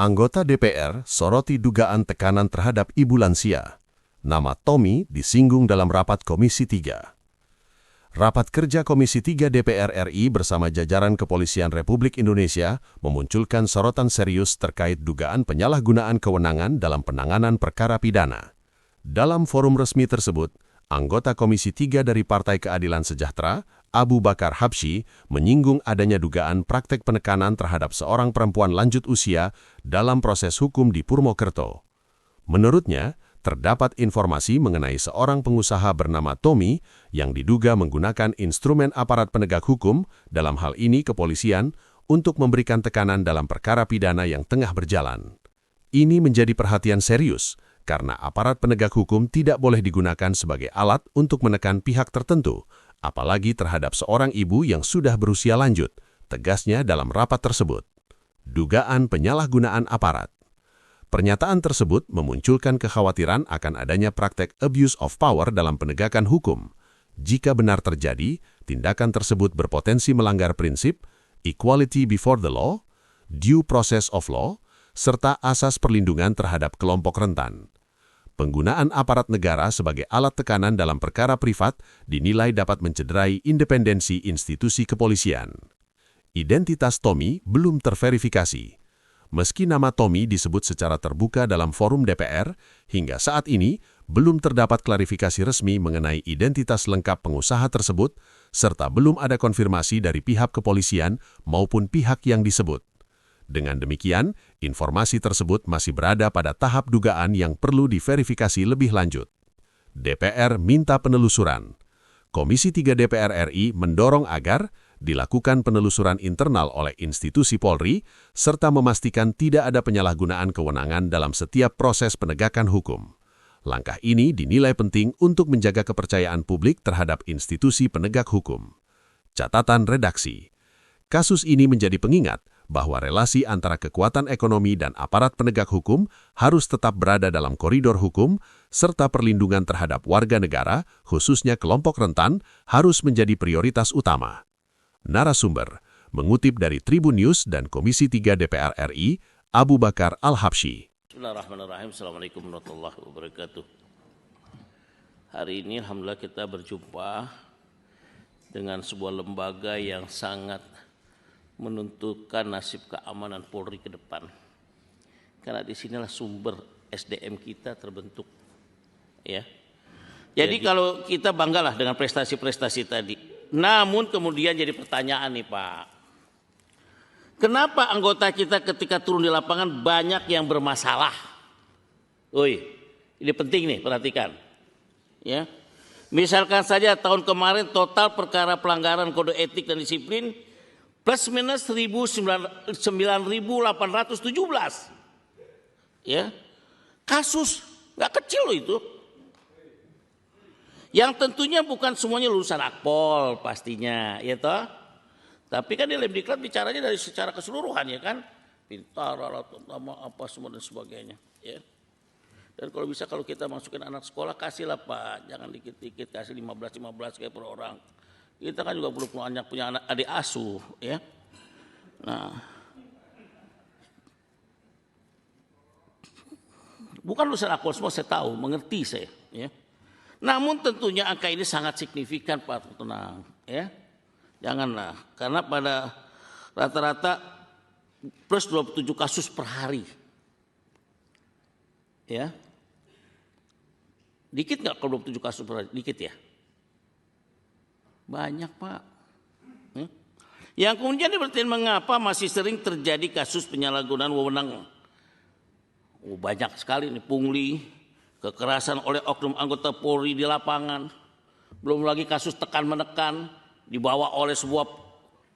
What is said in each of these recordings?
Anggota DPR soroti dugaan tekanan terhadap ibu lansia. Nama Tommy disinggung dalam rapat Komisi 3. Rapat kerja Komisi 3 DPR RI bersama jajaran Kepolisian Republik Indonesia memunculkan sorotan serius terkait dugaan penyalahgunaan kewenangan dalam penanganan perkara pidana. Dalam forum resmi tersebut, anggota Komisi 3 dari Partai Keadilan Sejahtera, Abu Bakar Habsyi, menyinggung adanya dugaan praktek penekanan terhadap seorang perempuan lanjut usia dalam proses hukum di Purwokerto. Menurutnya, terdapat informasi mengenai seorang pengusaha bernama Tommy yang diduga menggunakan instrumen aparat penegak hukum, dalam hal ini kepolisian, untuk memberikan tekanan dalam perkara pidana yang tengah berjalan. Ini menjadi perhatian serius, karena aparat penegak hukum tidak boleh digunakan sebagai alat untuk menekan pihak tertentu, apalagi terhadap seorang ibu yang sudah berusia lanjut, tegasnya dalam rapat tersebut. Dugaan penyalahgunaan aparat. Pernyataan tersebut memunculkan kekhawatiran akan adanya praktek abuse of power dalam penegakan hukum. Jika benar terjadi, tindakan tersebut berpotensi melanggar prinsip equality before the law, due process of law, serta asas perlindungan terhadap kelompok rentan. Penggunaan aparat negara sebagai alat tekanan dalam perkara privat dinilai dapat mencederai independensi institusi kepolisian. Identitas Tommy belum terverifikasi. Meski nama Tommy disebut secara terbuka dalam forum DPR, hingga saat ini belum terdapat klarifikasi resmi mengenai identitas lengkap pengusaha tersebut, serta belum ada konfirmasi dari pihak kepolisian maupun pihak yang disebut. Dengan demikian, informasi tersebut masih berada pada tahap dugaan yang perlu diverifikasi lebih lanjut. DPR minta penelusuran. Komisi 3 DPR RI mendorong agar dilakukan penelusuran internal oleh institusi Polri, serta memastikan tidak ada penyalahgunaan kewenangan dalam setiap proses penegakan hukum. Langkah ini dinilai penting untuk menjaga kepercayaan publik terhadap institusi penegak hukum. Catatan redaksi. Kasus ini menjadi pengingat bahwa relasi antara kekuatan ekonomi dan aparat penegak hukum harus tetap berada dalam koridor hukum, serta perlindungan terhadap warga negara, khususnya kelompok rentan, harus menjadi prioritas utama. Narasumber, mengutip dari Tribun News dan Komisi 3 DPR RI, Abu Bakar Al-Habsyi. Bismillahirrahmanirrahim. Assalamualaikum warahmatullahi wabarakatuh. Hari ini alhamdulillah kita berjumpa dengan sebuah lembaga yang sangat menentukan nasib keamanan Polri ke depan. Karena disinilah sumber SDM kita terbentuk. Ya. Jadi kalau kita banggalah dengan prestasi-prestasi tadi. Namun kemudian jadi pertanyaan nih Pak. Kenapa anggota kita ketika turun di lapangan banyak yang bermasalah? Ini penting nih, perhatikan. Ya. Misalkan saja tahun kemarin total perkara pelanggaran kode etik dan disiplin plus minus 9.817. Ya. Kasus nggak kecil loh itu. Yang tentunya bukan semuanya lulusan Akpol pastinya, ya toh. Tapi kan di Lemdiklat bicaranya dari secara keseluruhan ya kan. Pintar, alat utama, apa semua dan sebagainya. Ya. Dan kalau bisa kalau kita masukin anak sekolah kasihlah Pak. Jangan dikit-dikit kasih 15 kayak per orang. Kita kan juga perlu punya anak adik asuh ya. Nah, bukan lulusan Akpol semua saya tahu, mengerti saya. Ya. Namun tentunya angka ini sangat signifikan Pak, tenang. Ya. Janganlah, karena pada rata-rata plus 27 kasus per hari. Ya. Dikit nggak kalau 27 kasus per hari? Dikit ya? Banyak Pak. Yang kemudian dipertanyakan mengapa masih sering terjadi kasus penyalahgunaan wewenang. Banyak sekali nih pungli, kekerasan oleh oknum anggota Polri di lapangan. Belum lagi kasus tekan-menekan dibawa oleh sebuah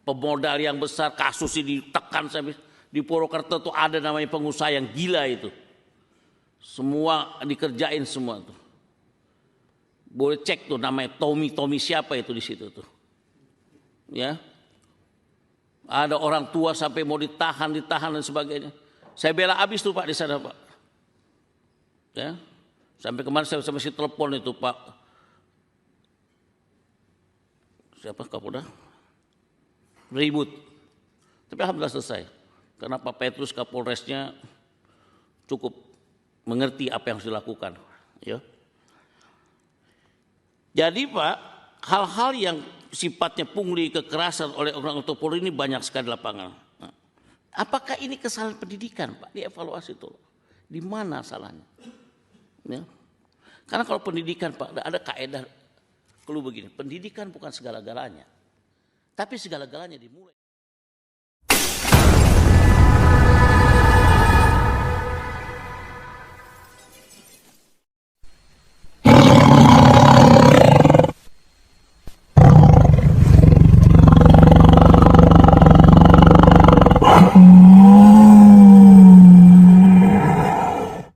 pemodal yang besar, kasus ini ditekan sampai di Purwokerto tuh ada namanya pengusaha yang gila itu. Semua dikerjain semua tuh. Boleh cek tuh namanya Tommy siapa itu di situ tuh. Ya. Ada orang tua sampai mau ditahan dan sebagainya. Saya bela habis tuh Pak di sana Pak. Ya. Sampai kemarin saya masih telepon itu Pak. Siapa Kapolda? Ribut. Tapi alhamdulillah selesai. Karena Pak Petrus Kapolresnya cukup mengerti apa yang harus dilakukan. Ya. Jadi Pak, hal-hal yang sifatnya pungli, kekerasan oleh orang atau Polri ini banyak sekali di lapangan. Nah, apakah ini kesalahan pendidikan Pak? Dievaluasi itu. Di mana salahnya? Ya. Karena kalau pendidikan Pak, ada kaedah clue begini, pendidikan bukan segala-galanya. Tapi segala-galanya dimulai.